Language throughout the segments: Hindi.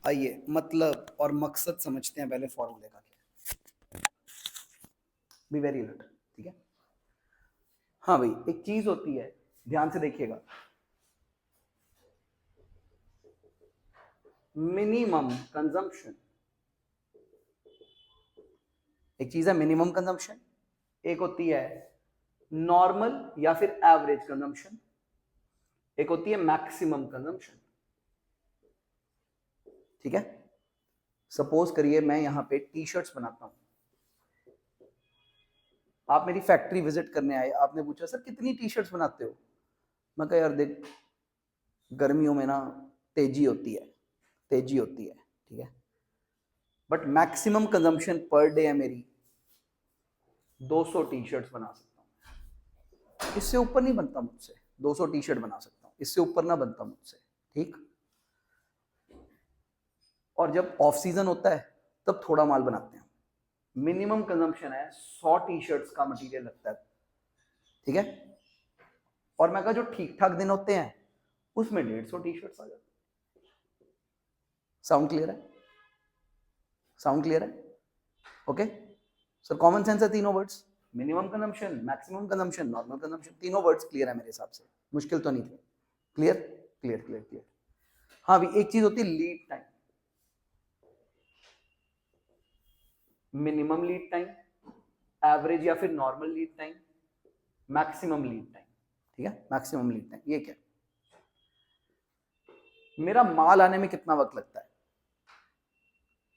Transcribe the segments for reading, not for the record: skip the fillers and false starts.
आइए मतलब और मकसद समझते हैं पहले फॉर्मूले का। बी वेरी अलर्ट, ठीक है। हाँ भाई, एक चीज होती है, ध्यान से देखिएगा, मिनिमम कंजम्पशन। एक चीज है मिनिमम कंजम्पशन, एक होती है नॉर्मल या फिर एवरेज कंजम्पशन, एक होती है मैक्सिमम कंजम्पशन, ठीक है। सपोज करिए मैं यहां पे टी शर्ट्स बनाता हूं, आप मेरी फैक्ट्री विजिट करने आए, आपने पूछा सर कितनी टी शर्ट्स बनाते हो, मैं कहा यार देख गर्मियों में ना तेजी होती है, ठीक है, but maximum consumption per day है मेरी 200 टी शर्ट्स बना सकता हूँ, इससे ऊपर नहीं बनता मुझसे। 200 टी शर्ट बना सकता हूँ, इससे ऊपर ना बनता मुझसे, ठीक। और जब ऑफ सीजन होता है तब थोड़ा माल बनाते हैं। मिनिमम कंजम्पशन है 100 टी शर्ट्स का मटेरियल लगता है, ठीक है। और मैं कहा जो ठीक ठाक दिन होते हैं उसमें 150 टी शर्ट्स आ जाते हैं। साउंड क्लियर है? साउंड क्लियर है? ओके सर, कॉमन सेंस है तीनों words, minimum consumption, maximum consumption, normal consumption, तीनों वर्ड्स क्लियर है मेरे हिसाब से, मुश्किल तो नहीं थे। Clear clear clear clear. हाँ भी एक चीज होती है lead time, minimum lead time, average या फिर normal lead time, maximum lead time, ठीक है। मैक्सिमम लीड टाइम ये क्या, मेरा माल आने में कितना वक्त लगता है।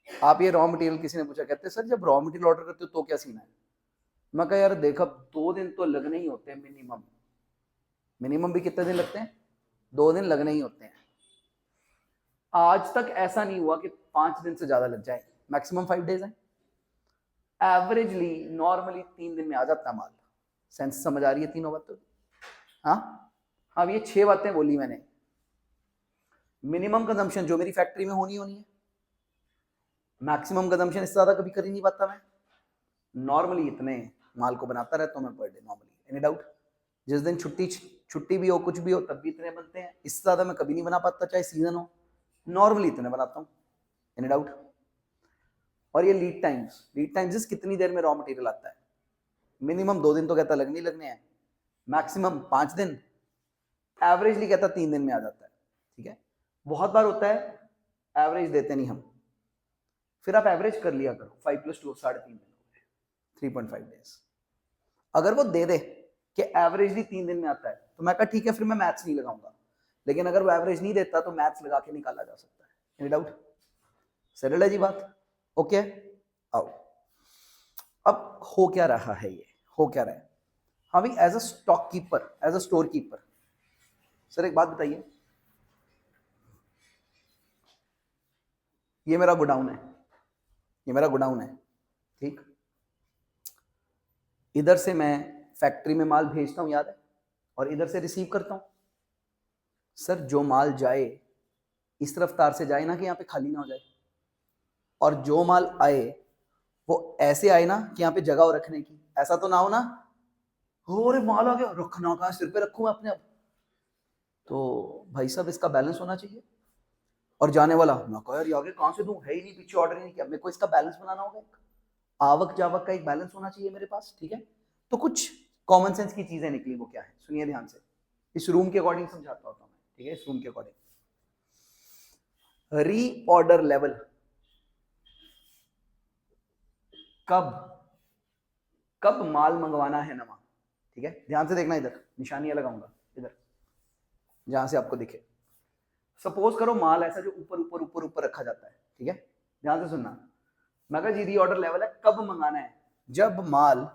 आप ये रॉ मटेरियल, किसी ने पूछा, कहते सर जब रॉ मटेरियल ऑर्डर करते हो तो क्या सीन है, मैं कहा यार देख अब 2 दिन तो लगने ही होते हैं मिनिमम। मिनिमम भी कितने दिन लगते हैं? 2 दिन लगने ही होते हैं। आज तक ऐसा नहीं हुआ कि 5 दिन से ज्यादा लग जाए, मैक्सिमम 5 डेज है। एवरेजली नॉर्मली 3 दिन में आ जाता है माल। सेंस समझ आ रही है तीनों बातें? हाँ हाँ, ये 6 बातें बोली मैंने। मिनिमम कंजम्पशन जो मेरी फैक्ट्री में होनी है, मैक्सिमम कंजम्पशन इससे ज्यादा कभी कर ही नहीं पाता मैं, नॉर्मली इतने माल को बनाता रहता हूं मैं per day normally. Any doubt? जिस दिन छुट्टी भी हो कुछ भी हो तब भी इतने बनते हैं, इससे ज्यादा मैं कभी नहीं बना पाता चाहे सीजन हो, नॉर्मली इतने बनाता हूं। Any doubt? और ये लीड टाइम्स कितनी देर में रॉ मटेरियल आता है, मिनिमम 2 दिन तो कहता लगने ही लगने हैं, मैक्सिमम 5 दिन, एवरेजली कहता 3 दिन में आ जाता है, ठीक है। बहुत बार होता है एवरेज देते नहीं हम, फिर आप एवरेज कर लिया करो, 5 + 2 3.5 दिन, 3.5 डेज। अगर वो दे दे कि एवरेजली 3 दिन में आता है तो मैं कहा ठीक है, फिर मैं मैथ्स नहीं लगाऊंगा। लेकिन अगर वो एवरेज नहीं देता तो मैथ्स लगा के निकाला जा सकता है। Any doubt? सेटल्ड है जी बात? ओके आओ, अब हो क्या रहा है, ये हो क्या रहा है। हाँ भाई, as a stock keeper, as a store keeper, sir एक बात बताइए, ये मेरा गोडाउन है, ये मेरा गोडाउन है, ठीक। इधर से मैं फैक्ट्री में माल भेजता हूं, याद है, और इधर से रिसीव करता हूं। सर जो माल जाए इस रफ्तार से जाए ना कि यहाँ पे खाली ना हो जाए, और जो माल आए वो ऐसे आए ना कि यहाँ पे जगह हो रखने की, ऐसा तो ना हो ना हो रे माल आ गया रखना कहाँ, सिर पे रखूं मैं अपने अब। तो भाई साहब इसका बैलेंस होना चाहिए। और जाने वाला, मैं कहा यार आगे कहाँ से दूं, है ही नहीं, पीछे ऑर्डर ही नहीं किया, मेरे को इसका बैलेंस बनाना होगा, आवक जावक का एक बैलेंस होना चाहिए मेरे पास, ठीक है। तो कुछ कॉमन सेंस की चीजें निकली, वो क्या है सुनिए ध्यान से, इस रूम के अकॉर्डिंग समझाता होता हूँ मैं, ठीक है। इस रूम के अकॉर्डिंग रीऑर्डर लेवल कब कब माल मंगवाना है नवा, ठीक है। ध्यान से देखना, इधर निशानियां लगाऊंगा, इधर जहां से आपको दिखे। सपोज करो माल ऐसा जो ऊपर ऊपर ऊपर ऊपर रखा जाता है, ठीक है। ध्यान से सुनना, मैं कहा जी रीऑर्डर लेवल है, कब मंगाना है, जब माल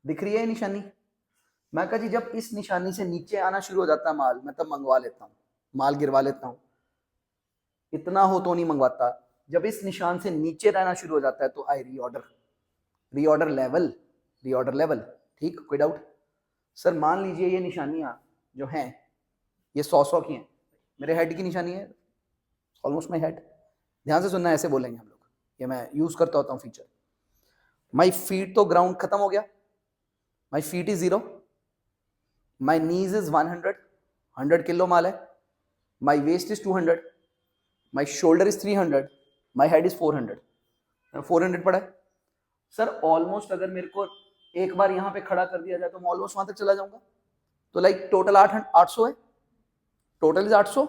दिख रही है निशानी, मैं कहा जी जब इस निशानी से नीचे आना शुरू हो जाता है माल, मैं तब मंगवा लेता हूँ, माल गिरवा लेता हूँ। इतना हो तो नहीं मंगवाता, जब इस निशान से नीचे रहना शुरू हो जाता है तो I reorder, reorder level, reorder level, ठीक। कोई डाउट? सर मान लीजिए ये निशानियां जो हैं ये 100 की हैं, मेरे हेड की निशानी है, ऑलमोस्ट माई हेड। ध्यान से सुनना, ऐसे बोलेंगे हम लोग, ये मैं यूज करता होता हूँ फीचर। माई फीट तो ग्राउंड खत्म हो गया, my feet is 0, my knees is 100 kilo माल है, my waist is 200, my shoulder is 300, my head is 400, 400 पड़ा है सर। ऑलमोस्ट अगर मेरे को एक बार यहाँ पे खड़ा कर दिया जाए तो मैं ऑलमोस्ट वहां तक चला जाऊंगा। तो लाइक टोटल 800 है, टोटल इज 800।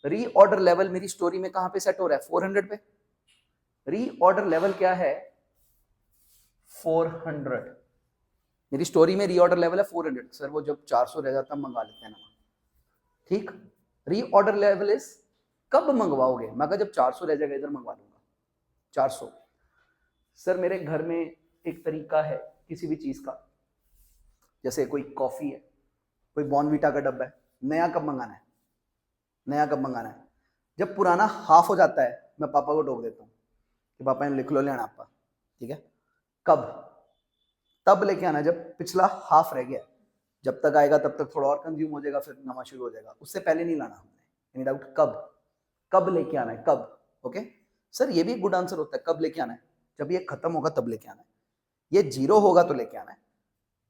रीऑर्डर लेवल मेरी स्टोरी में कहां पे सेट हो रहा है? 400 पे। रीऑर्डर लेवल क्या है? 400। मेरी स्टोरी में रीऑर्डर लेवल है 400। सर वो जब 400 रह जाता मंगा लेते हैं ना, ठीक। रीऑर्डर लेवल इज कब मंगवाओगे? मैं कहा जब 400 रह जाएगा इधर मंगवा लूंगा। 400 सर मेरे घर में एक तरीका है किसी भी चीज का, जैसे कोई कॉफी है, कोई बॉर्नवीटा का डब्बा है, नया कब मंगाना है? नया कब मंगाना है? जब पुराना हाफ हो जाता है मैं पापा को टोक देता हूँ कि पापा ने लिख लो लेना आपका, ठीक है। कब? तब लेके आना जब पिछला हाफ रह गया। जब तक आएगा तब तक थोड़ा और कंज्यूम हो जाएगा, फिर नवा शुरू हो जाएगा। उससे पहले नहीं लाना हमने। Any doubt? कब? कब लेके आना है? कब? ओके सर ये भी एक गुड आंसर होता है। कब लेके आना है? जब ये खत्म होगा तब लेके आना है। ये 0 होगा तो लेके आना है।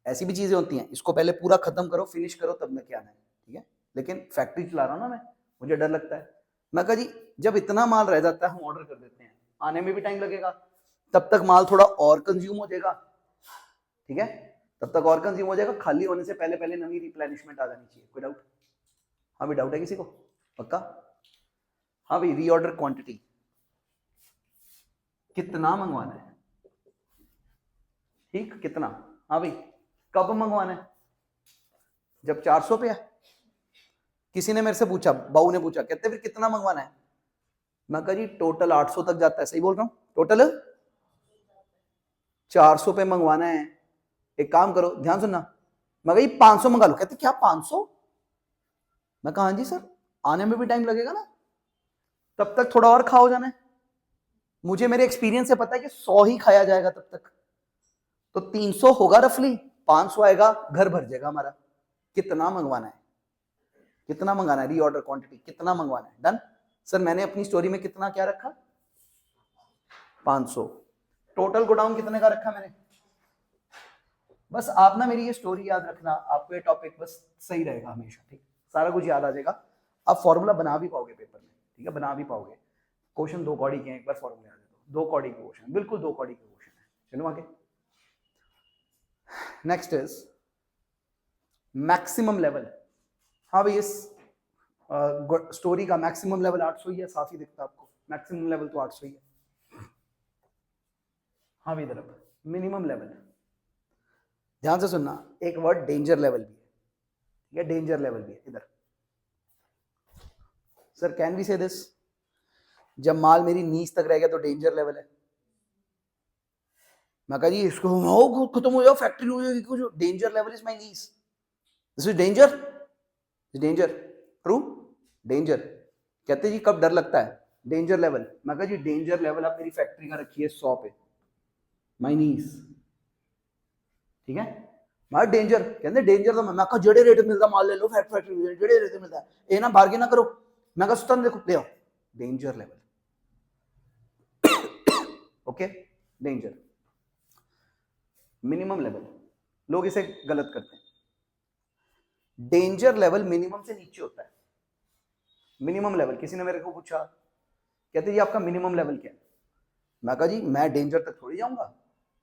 ऐसी भी चीजें होती हैं, इसको पहले पूरा खत्म करो, फिनिश करो, तब लेके आना है, ठीक है। लेकिन फैक्ट्री चला रहा हूं ना मैं, मुझे डर लगता है। मैं कहा जी जब इतना माल रह जाता है हम ऑर्डर कर देते हैं, आने में भी टाइम लगेगा, तब तक माल थोड़ा और कंज्यूम हो जाएगा, ठीक है। तब तक और कंज्यूम हो जाएगा, खाली होने से पहले पहले नवी रिप्लेनिशमेंट आ जानी चाहिए। कोई डाउट? हाँ भी डाउट है किसी को? पक्का? हाँ भाई रीऑर्डर क्वांटिटी कितना मंगवाना है? ठीक कितना? हाँ भाई कब मंगवाना है? जब 400 पे है। किसी ने मेरे से पूछा, बाऊ ने पूछा, कहते फिर कितना मंगवाना है? मैं कहा जी टोटल 800 तक जाता है। सही बोल रहा हूं? टोटल 400 पे मंगवाना है। एक काम करो, ध्यान सुनना, मैं कहा 500 मंगा लो। कहते क्या 500? मैं कहा हाँ जी सर, आने में भी टाइम लगेगा ना, तब तक थोड़ा और खाओ जाना है। मुझे मेरे एक्सपीरियंस से पता है कि 100 ही खाया जाएगा तब तक। तो 300 होगा रफली, 500 आएगा, घर भर जाएगा हमारा। कितना मंगवाना है? कितना मंगाना है? रीऑर्डर क्वांटिटी कितना मंगवाना है? Done sir. मैंने अपनी स्टोरी में कितना क्या रखा? 500। टोटल गोडाउन कितने का रखा मैंने? बस आप ना मेरी ये स्टोरी याद रखना, आपको ये टॉपिक बस सही रहेगा हमेशा, ठीक। सारा कुछ याद आ जाएगा, आप फॉर्मूला बना भी पाओगे पेपर में, ठीक है, बना भी पाओगे। क्वेश्चन 2 कौड़ी के हैं, एक बार फॉर्मूला याद दो 2 कौड़ी के क्वेश्चन, बिल्कुल 2 कौड़ी के क्वेश्चन है। चलो आगे। Next is maximum level. हाँ भाई इस स्टोरी का मैक्सिमम लेवल 800 ही है, साफ ही दिखता है आपको, मैक्सिमम लेवल तो 800 ही है। हाँ भाई इधर मिनिमम लेवल, ध्यान से सुनना, एक वर्ड डेंजर लेवल भी है, ठीक है, डेंजर लेवल भी है इधर। सर कैन वी से दिस, जब माल मेरी नीज तक रह गया तो डेंजर लेवल है। मैं कहा जी इसको खत्म हो जाओ, फैक्ट्री हो जाएगी, कुछ danger level is my knees, this is danger, danger, true, danger. कहते जी कब डर लगता है? Danger level. मैं कहा जी डेंजर लेवल आप मेरी फैक्ट्री का रखिए 100 पे, माय नीज, ठीक है। मैं डेंजर कहते डेंजर तो मैं कहा जेड़े रेट मिलता माल ले लो, फैक्ट्री जेड़े रेट मिलता है, ये ना बार्गेन ना करो। मैं कहा सुतन देखो ले आओ, danger level, okay, danger. Minimum level, लोग इसे गलत करते हैं। डेंजर लेवल मिनिमम से नीचे होता है। मिनिमम लेवल, किसी ने मेरे को पूछा, कहते जी आपका मिनिमम लेवल क्या है? मैं कहा जी मैं डेंजर तक थोड़ी जाऊंगा,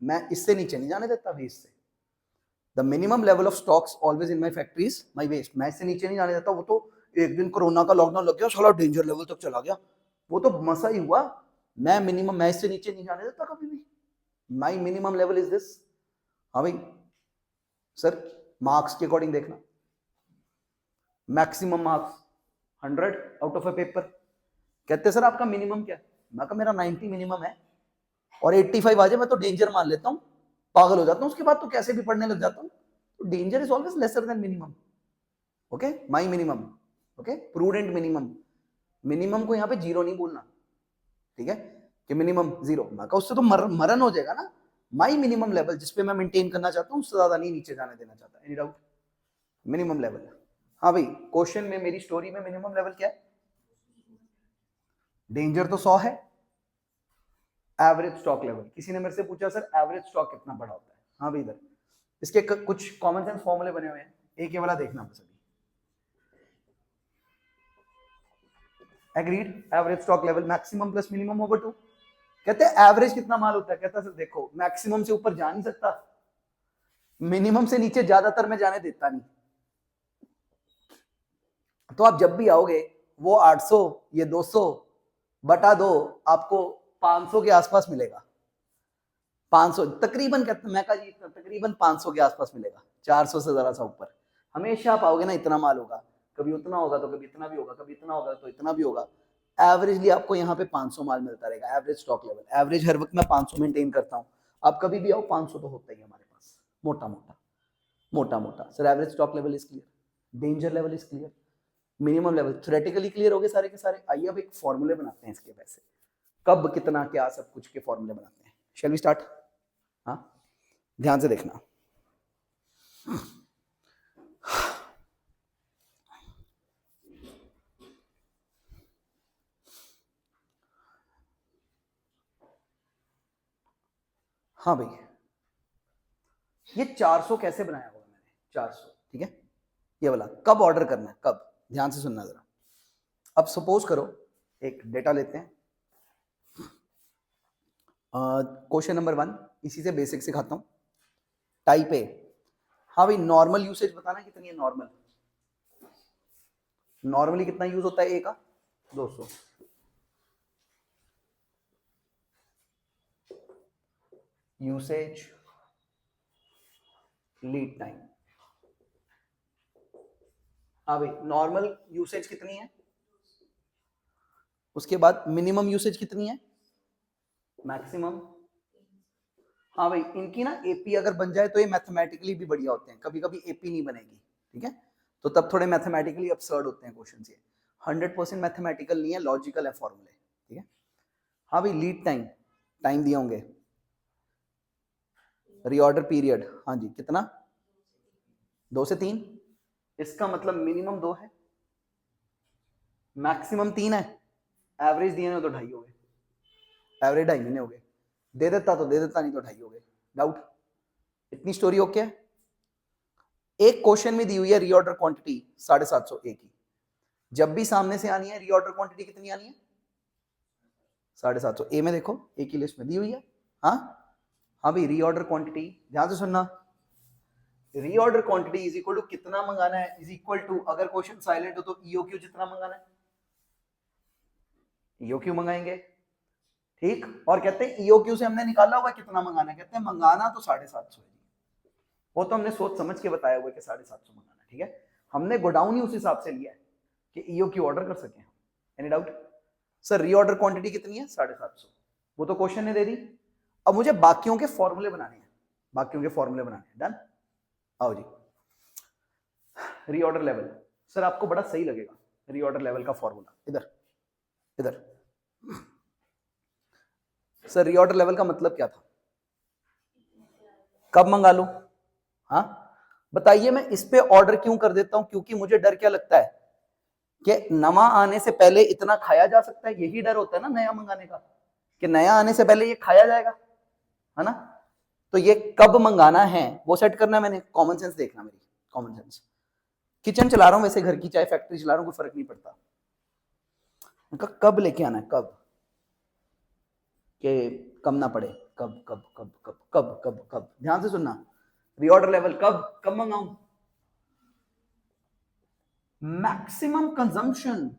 मैं इससे नीचे नहीं जाने देता वेस्ट से। The minimum level of stocks always in my factory is my waste. मैं इससे नीचे नहीं जाने देता। वो तो एक दिन कोरोना का लॉकडाउन लग गया, साला डेंजर लेवल तक चला गया, वो तो मसा ही हुआ। मैं मिनिमम, मैं इससे नीचे नहीं जाने देता कभी भी। My minimum level is this. हाँ भाई सर मार्क्स के अकॉर्डिंग देखना, maximum marks 100 out of a paper. कहते सर आपका मिनिमम क्या है? मैं कहा मेरा 90 मिनिमम है, और 85 आ जाए मैं तो डेंजर मान लेता हूँ, पागल हो जाता हूँ उसके बाद तो कैसे भी पढ़ने लग जाता हूँ। तो danger is always lesser than minimum, okay, my minimum, okay, prudent minimum. Minimum को यहाँ पे 0 नहीं बोलना, ठीक है, कि मिनिमम 0। मैं कहा उससे तो मरण हो जाएगा ना। माई मिनिमम लेवल जिसपे मैं मेंटेन करना चाहता हूँ उससे ज्यादा नहीं नीचे जाने देना चाहता। Any doubt? Minimum level. हाँ भाई क्वेश्चन में मेरी स्टोरी में मिनिमम लेवल क्या है? डेंजर तो 100 है। एवरेज स्टॉक लेवल, किसी ने मेरे से पूछा सर एवरेज स्टॉक कितना बड़ा होता है? हाँ भाई इधर इसके कुछ कॉमन सेंस फॉर्मूले बने हुए हैं, एक ये वाला देखना बस अभी। Agreed, average stock level maximum plus minimum over 2। कहते हैं एवरेज कितना माल होता है, कहता है सर देखो मैक्सिमम से ऊपर जा नहीं सकता, मिनिमम से नीचे ज्यादातर मैं जाने देता नहीं। तो आप जब भी आओगे वो 800 ये 200 बटा 2 आपको 500 के आसपास मिलेगा, 500 तकरीबन, कहते मैं कहा जी तकरीबन 500 के आसपास मिलेगा, 400 से जरा सा ऊपर। हमेशा आप आओगे ना इतना माल होगा, कभी उतना होगा तो कभी इतना भी होगा, कभी इतना होगा तो इतना भी होगा। एवरेजली आपको यहाँ पे 500 माल मिलता रहेगा, एवरेज स्टॉक लेवल, एवरेज हर वक्त मैं 500 मेंटेन करता हूँ। आप कभी भी आओ 500 तो होता ही है हमारे पास, मोटा मोटा मोटा मोटा। Sir average stock level is clear, danger level is clear, minimum level theoretically clear हो गए सारे के सारे। आइए अब एक फॉर्मूले बनाते हैं इसके, वैसे कब कितना क्या सब कुछ के फॉर्मूले बनाते हैं। Shall we start? हाँ ध्यान से देखना। हाँ भाई ये 400 कैसे बनाया होगा मैंने, 400 ठीक है, ये वाला कब ऑर्डर करना है, कब, ध्यान से सुनना जरा। अब सपोज करो एक डेटा लेते हैं, क्वेश्चन नंबर 1, इसी से बेसिक सिखाता हूं। टाइप ए, हाँ भाई नॉर्मल यूसेज बताना कितनी है, नॉर्मल नॉर्मली कितना यूज होता है ए का, 200। यूसेज, लीड टाइम, हाँ भाई नॉर्मल यूसेज कितनी है, उसके बाद मिनिमम यूसेज कितनी है, मैक्सिमम। हाँ भाई इनकी ना एपी अगर बन जाए तो ये मैथमेटिकली भी बढ़िया होते हैं, कभी कभी एपी नहीं बनेगी, ठीक है, तो तब थोड़े मैथमेटिकली अपसर्ड होते हैं क्वेश्चन ये, 100% मैथमेटिकल नहीं है, लॉजिकल है फॉर्मूले, ठीक है। हाँ भाई लीड टाइम, टाइम दिए होंगे, रीऑर्डर पीरियड, हाँ जी कितना, 2 से 3, इसका मतलब मिनिमम 2 है, मैक्सिमम 3 है, एवरेज दिए हो तो 2.5 हो गए, एवरेज 2.5 महीने हो गए, दे देता तो दे देता, नहीं तो 2.5 हो गए। डाउट? इतनी स्टोरी ओके है। एक क्वेश्चन में दी हुई है रीऑर्डर क्वांटिटी 750 ए की, जब भी सामने से आनी है रीऑर्डर क्वांटिटी कितनी आनी है, 750 ए में देखो ए की लिस्ट में दी हुई है। हाँ हाँ भाई रीऑर्डर क्वांटिटी, ध्यान से सुनना, reorder quantity is equal to कितना मंगाना है, इज इक्वल टू अगर क्वेश्चन साइलेंट हो तो ईओक्यू जितना मंगाना है, ईओक्यू मंगाएंगे, ठीक। और कहते हैं ईओक्यू से हमने निकाला हुआ कितना मंगाना है, कहते हैं मंगाना तो 750 है, वो तो हमने सोच समझ के बताया हुआ कि 750 मंगाना है, ठीक है। हमने गोडाउन ही उस हिसाब से लिया है कि ईओक्यू ऑर्डर कर सके। Any doubt? Sir reorder quantity कितनी है, 750, वो तो क्वेश्चन ने दे दी। अब मुझे बाकियों के फॉर्मूले बनाने हैं, बाकियों के फॉर्मूले बनाने हैं, डन। आओ जी, रीऑर्डर लेवल, सर आपको बड़ा सही लगेगा रीऑर्डर लेवल का फॉर्मूला, इधर इधर। सर रीऑर्डर लेवल का मतलब क्या था, कब मंगा लो, हाँ बताइए। मैं इस पे ऑर्डर क्यों कर देता हूं, क्योंकि मुझे डर क्या लगता है कि नवा आने से पहले इतना खाया जा सकता है, यही डर होता है ना नया मंगाने का, कि नया आने से पहले ये खाया जाएगा, है ना। तो ये कब मंगाना है वो सेट करना है मैंने, कॉमन सेंस देखना मेरी, कॉमन सेंस। किचन चला रहा हूं वैसे घर की, चाहे फैक्ट्री चला रहा हूं, कोई फर्क नहीं पड़ता। कब लेके आना है, कब, के कम ना पड़े, कब कब कब कब कब कब कब, ध्यान से सुनना। रीऑर्डर लेवल कब, कब मंगाऊं, maximum consumption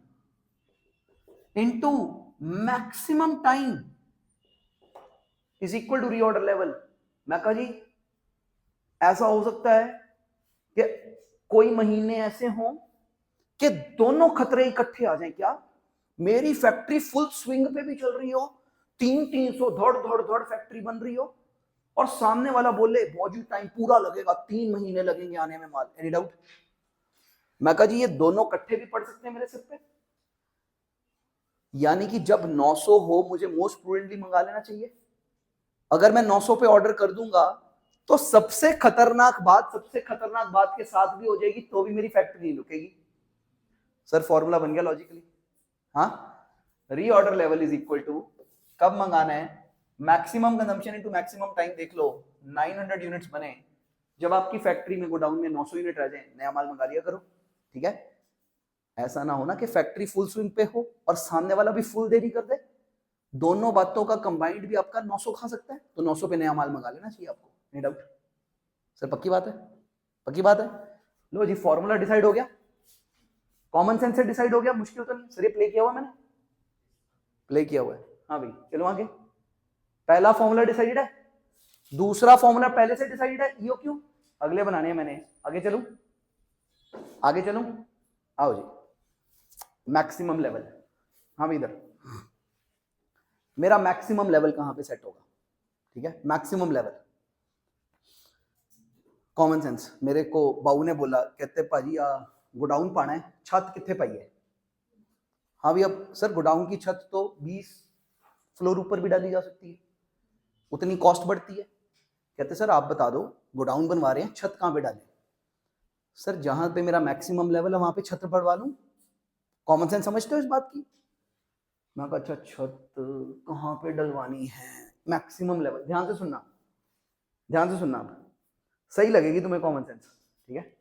into maximum time is equal to reorder level. मैं कहा जी ऐसा हो सकता है कि कोई महीने ऐसे हों कि दोनों खतरे इकट्ठे आ जाएं, क्या मेरी फैक्ट्री फुल स्विंग पे भी चल रही हो, 300 धड़ धड़ धड़ फैक्ट्री बन रही हो, और सामने वाला बोले मौजूद टाइम पूरा लगेगा, 3 महीने लगेंगे आने में माल। Any doubt? मैं कहा जी ये दोनों इकट्ठे भी पड़ सकते हैं मेरे सिर पे, यानी कि जब 900 हो मुझे मोस्ट प्रूडेंटली मंगा लेना चाहिए। अगर मैं 900 पे ऑर्डर कर दूंगा तो सबसे खतरनाक बात के साथ भी हो जाएगी, तो भी मेरी फैक्ट्री नहीं रुकेगी। सर फॉर्मूला बन गया लॉजिकली, हाँ। Reorder level is equal to कब मंगाना है, maximum consumption into maximum time. देख लो 900 यूनिट्स बने, जब आपकी फैक्ट्री में गोडाउन में 900 यूनिट रह जाए, नया माल मंगा लिया करो, ठीक है। ऐसा ना हो ना कि फैक्ट्री फुल स्विंग पे हो और सामने वाला भी फुल देरी कर दे, दोनों बातों का कंबाइंड भी आपका 900 खा सकता है, तो 900 पे नया माल मंगा लेना चाहिए आपको, नो डाउट। सर पक्की बात है? पक्की बात है। लो जी, फॉर्मूला डिसाइड हो गया, कॉमन सेंस से डिसाइड हो गया, मुश्किल तो नहीं। सर ये प्ले किया हुआ मैंने, प्ले किया हुआ है। हाँ भाई चलो आगे। पहला फॉर्मूला डिसाइडेड है, दूसरा फॉर्मूला पहले से डिसाइडेड है, यो क्यों, अगले बनाने हैं मैंने। आगे चलूं, आगे चलूं, आओ जी। मैक्सिमम लेवल, हाँ भाई इधर, मेरा मैक्सिमम लेवल कहां पे सेट होगा? ठीक है, मैक्सिमम लेवल, कॉमन सेंस। मेरे को बाऊ ने बोला, कहते भाजी गोडाउन पाना है, छत कितने पाई है? हाँ भी, अब सर गोडाउन की छत तो 20 फ्लोर ऊपर भी डाली जा सकती है, उतनी कॉस्ट बढ़ती है। कहते सर आप बता दो, गोडाउन बनवा रहे हैं, छत कहाँ पे डालें? सर जहां पे मेरा मैक्सिमम लेवल है वहां पे छत बढ़वा लूं। कॉमन सेंस समझते हो इस बात की? मैं कहा अच्छा छत कहाँ पे डलवानी है, मैक्सिमम लेवल। ध्यान से सुनना, ध्यान से सुनना, सही लगेगी तुम्हें कॉमन सेंस, ठीक है।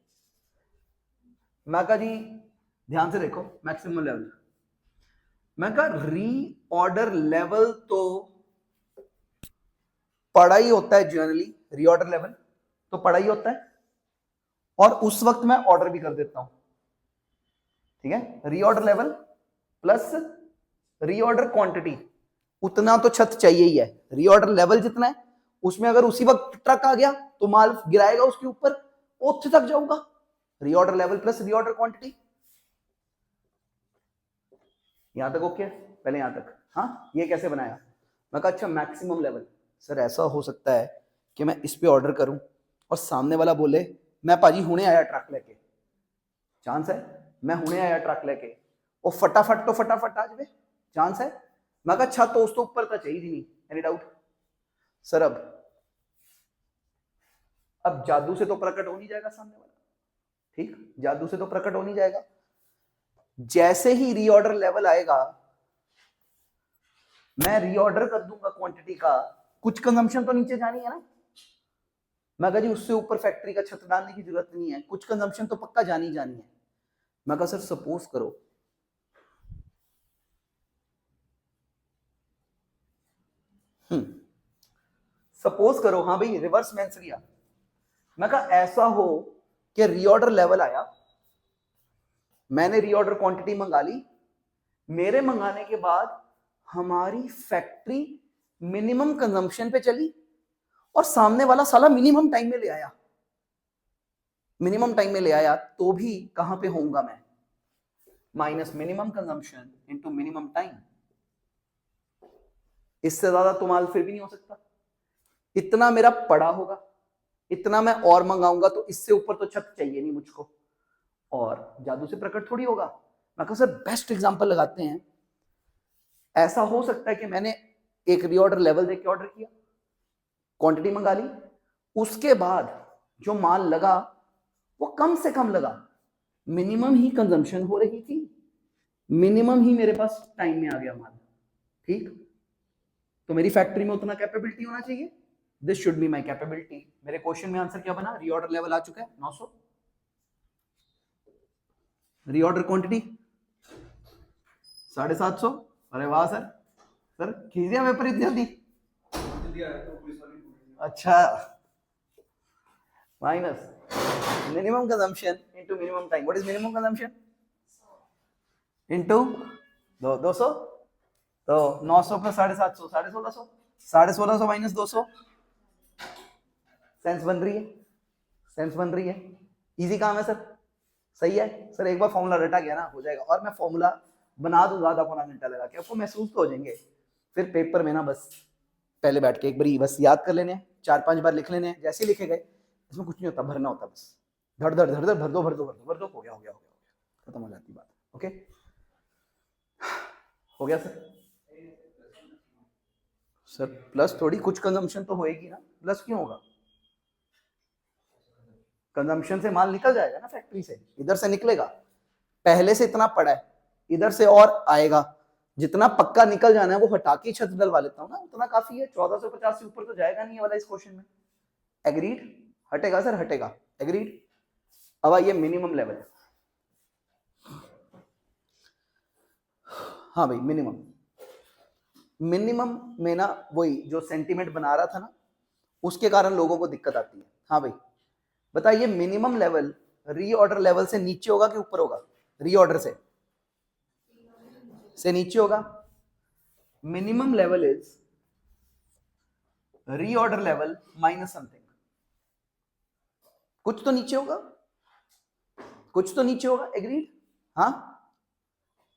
मैं कहा जी ध्यान से देखो, मैक्सिमम लेवल, मैं कहा री ऑर्डर लेवल तो पढ़ा ही होता है जनरली, रीऑर्डर लेवल तो पढ़ा ही होता है, और उस वक्त मैं ऑर्डर भी कर देता हूं, ठीक है। Reorder level plus reorder quantity, उतना तो छत चाहिए ही है। रीऑर्डर लेवल जितना है उसमें अगर उसी वक्त ट्रक आ गया तो माल गिराएगा उसके ऊपर, ओथ तक जाऊंगा। Reorder level plus reorder quantity, यहां तक ओके? पहले यहां तक, हाँ। ये कैसे बनाया? मैं कहा अच्छा मैक्सिमम लेवल, सर ऐसा हो सकता है कि मैं इस पे ऑर्डर करूं और सामने वाला बोले मैं भाजी हुणे आया ट्रक लेके, चांस है मैं हुणे आया ट्रक लेके, वो फटाफट तो फटाफट आ जाए, चांस है। मैं कहा अच्छा तो उस तो ऊपर तो चाहिए नहीं, एनी डाउट? सर अब जादू से तो प्रकट हो नहीं जाएगा सामने वाला, ठीक, जादू से तो प्रकट हो नहीं जाएगा। जैसे ही रीऑर्डर लेवल आएगा मैं रीऑर्डर कर दूंगा क्वांटिटी का, कुछ कंजम्पशन तो नीचे जानी है ना। मैं कहा जी उससे ऊपर फैक्ट्री का छत डालने की जरूरत नहीं है, कुछ कंजम्पशन तो पक्का जानी जानी है। मैं कहा सर सपोज करो सपोज करो, हाँ भाई रिवर्स मेंस लिया। मैं कहा ऐसा हो कि रीऑर्डर लेवल आया, मैंने रीऑर्डर क्वांटिटी मंगा ली, मेरे मंगाने के बाद हमारी फैक्ट्री मिनिमम कंजम्पशन पे चली और सामने वाला साला मिनिमम टाइम में ले आया, मिनिमम टाइम में ले आया, तो भी कहां पे होऊंगा मैं? Minus minimum consumption into minimum time. इससे ज्यादा तो माल फिर भी नहीं हो सकता, इतना मेरा पड़ा होगा, इतना मैं और मंगाऊंगा तो इससे ऊपर तो छत चाहिए नहीं मुझको, और जादू से प्रकट थोड़ी होगा। मैं कहा सर बेस्ट एग्जांपल लगाते हैं, ऐसा हो सकता है कि मैंने एक रीऑर्डर लेवल देके ऑर्डर किया, क्वांटिटी मंगा ली, उसके बाद जो माल लगा वो कम से कम लगा, मिनिमम ही कंजम्पशन हो रही थी, मिनिमम ही मेरे पास टाइम में आ गया माल, ठीक। तो मेरी फैक्ट्री में उतना कैपेबिलिटी होना चाहिए, this should be my capability. मेरे क्वेश्चन में आंसर क्या बना? रीऑर्डर लेवल आ चुका है 900, रीऑर्डर क्वांटिटी 750। अरे वाह सर, सर खींच दिया पेपर इतनी जल्दी? अच्छा, minus minimum consumption into minimum time. What is minimum consumption? Into 200, तो 900 प्लस 750, 1650, 1650 माइनस 200, सेंस बन रही है, सेंस बन रही है, इजी काम है सर, सही है सर। एक बार फॉर्मूला रटा गया ना हो जाएगा, और मैं फॉर्मूला बना दूंगा आधा पौना घंटा लगा के, आपको महसूस तो हो जाएंगे। फिर पेपर में ना बस पहले बैठ के एक बार बस याद कर लेने, 4-5 बार लिख लेने, जैसे लिखे गए, इसमें कुछ नहीं होता, भरना होता बस, धड़ धड़ धड़ धड़ भर दो भर दो भर दो भर दो, हो गया हो गया हो गया, खत्म हो जाती बात। ओके हो गया सर? सर प्लस थोड़ी, कुछ कंजम्पशन तो होएगी ना, प्लस क्यों होगा? कंजम्पशन से माल निकल जाएगा ना फैक्ट्री से, इधर से निकलेगा, पहले से इतना पड़ा है, इधर से और आएगा, जितना पक्का निकल जाना है वो हटा के छत डलवा लेता हूँ ना, उतना काफी है। 1450 से ऊपर तो जाएगा नहीं वाला इस क्वेश्चन में, एग्रीड? हटेगा सर, हटेगा, एग्रीड। अब आइए मिनिमम लेवल, हाँ भाई मिनिमम, मिनिमम में ना वही जो सेंटीमेंट बना रहा था ना, उसके कारण लोगों को दिक्कत आती है। हाँ भाई बताइए, मिनिमम लेवल रीऑर्डर लेवल से नीचे होगा कि ऊपर होगा? रीऑर्डर से नीचे होगा। Minimum level is reorder level minus something, कुछ तो नीचे होगा, कुछ तो नीचे होगा। एग्रीड? हाँ,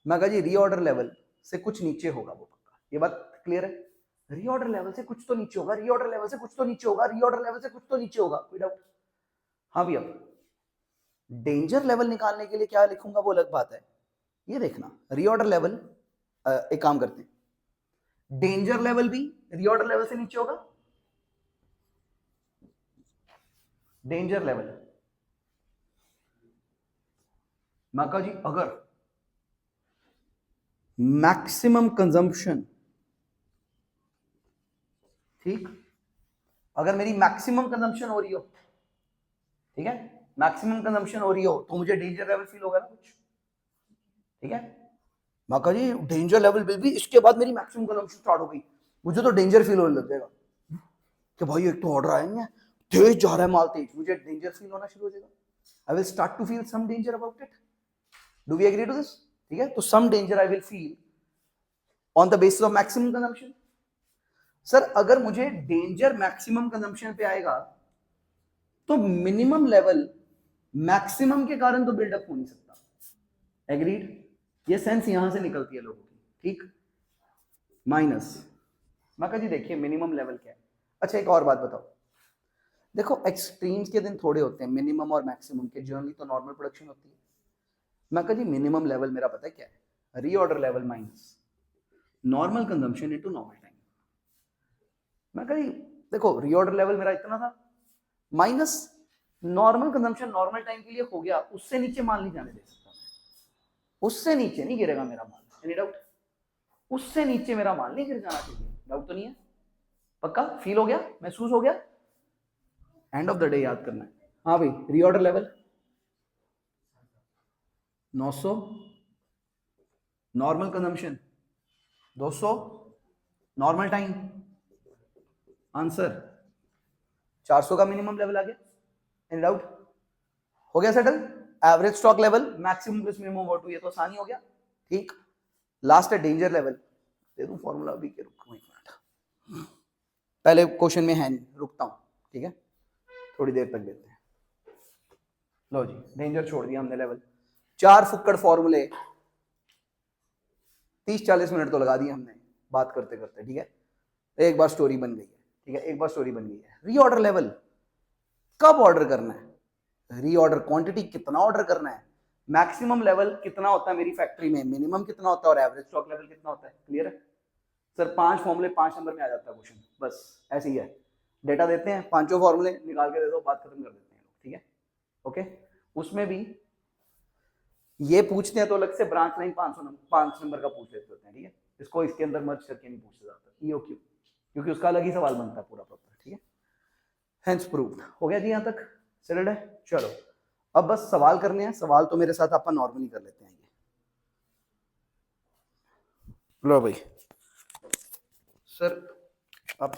मैं कहा जी रीऑर्डर लेवल से कुछ नीचे होगा वो पक्का, ये बात क्लियर है? रीऑर्डर लेवल से कुछ तो नीचे होगा, रीऑर्डर लेवल से कुछ तो नीचे होगा, रीऑर्डर लेवल से कुछ तो नीचे होगा, कोई डाउट? हाँ भैया, डेंजर लेवल निकालने के लिए क्या लिखूंगा वो अलग बात है। ये देखना रीऑर्डर लेवल, एक काम करते हैं, डेंजर लेवल भी रीऑर्डर लेवल से नीचे होगा। डेंजर लेवल माका जी, अगर मैक्सिमम कंजम्पशन, ठीक, अगर मेरी मैक्सिमम कंजम्पशन हो रही हो, ठीक है, मैक्सिमम कंजम्पशन हो रही हो तो मुझे डेंजर लेवल फील होगा ना कुछ, ठीक है। माका जी डेंजर लेवल विल भी, इसके बाद मेरी मैक्सिमम कंजम्पशन स्टार्ट हो गई, मुझे तो डेंजर फील होने लग जाएगा कि भाई एक तो ऑर्डर आया नहीं है, तेज जा रहा है माल, तेज, मुझे डेंजर फील होना शुरू हो जाएगा। I will start to feel some danger about it. Do we agree to this? ठीक है, तो some danger I will feel on the basis of maximum consumption. Sir अगर मुझे डेंजर मैक्सिमम कंजम्पशन पे आएगा तो मिनिमम लेवल मैक्सिमम के कारण तो बिल्डअप हो नहीं सकता। एग्रीड? ये सेंस यहां से निकलती है लोगों की, ठीक। माइनस, मैं कहा जी देखिए मिनिमम लेवल क्या है। अच्छा एक और बात बताओ, देखो एक्सट्रीम्स के दिन थोड़े होते हैं, मिनिमम और मैक्सिमम के, जनरली तो नॉर्मल प्रोडक्शन होती है। मैं कहा जी मिनिमम लेवल मेरा पता है क्या है, reorder level minus normal consumption into normal time. मैं कहा जी देखो रीऑर्डर लेवल मेरा इतना था, minus normal consumption normal time के लिए हो गया, उससे नीचे माल नहीं जाने दे सकता मैं, उससे नीचे नहीं गिरेगा मेरा माल। Any doubt? उससे नीचे मेरा माल नहीं गिर जाना चाहिए। डाउट तो नहीं है? पक्का फील हो गया, महसूस हो गया? एंड ऑफ द डे याद करना है। हाँ भाई, reorder level 900, normal consumption 200, normal time, answer 400 का मिनिमम लेवल आ गया। Any doubt? हो गया settle? Average stock level maximum plus minimum over two, ये तो आसानी हो गया, ठीक। लास्ट है डेंजर लेवल, दे दूं फॉर्मूला अभी के, रुको एक मिनट, पहले क्वेश्चन में है नहीं, रुकता हूं, ठीक है, थोड़ी देर तक देते हैं। लो जी, डेंजर छोड़ दिया हमने लेवल, 4 फुक्कड़ फॉर्मूले 30-40 मिनट तो लगा दिए हमने बात करते करते, ठीक है। एक बार स्टोरी बन गई है, ठीक है, एक बार स्टोरी बन गई है। रीऑर्डर लेवल कब ऑर्डर करना है, रीऑर्डर क्वांटिटी कितना ऑर्डर करना है, मैक्सिमम लेवल कितना होता है मेरी फैक्ट्री में, मिनिमम कितना होता है, और एवरेज स्टॉक लेवल कितना होता है। क्लियर है सर? 5 फॉर्मूले 5 नंबर में आ जाता है क्वेश्चन, बस ऐसे ही है। डेटा देते हैं, 5 फॉर्मूले निकाल के दे दो, बात खत्म कर देते हैं, ठीक है। ओके, उसमें भी ये पूछते हैं तो अलग से ब्रांच लाइन 5 नंबर का पूछ लेते होते हैं, ठीक है। इसको इसके अंदर मर्ज करके नहीं पूछते जाता, ईओक्यू, क्योंकि उसका अलग ही सवाल बनता है पूरा प्रॉपर, ठीक है। हेंस प्रूव्ड हो गया जी, यहां तक सेटल्ड है। चलो अब बस सवाल करने हैं, सवाल तो मेरे साथ अपन नॉर्मली कर लेते हैं। ये लो भाई सर, अब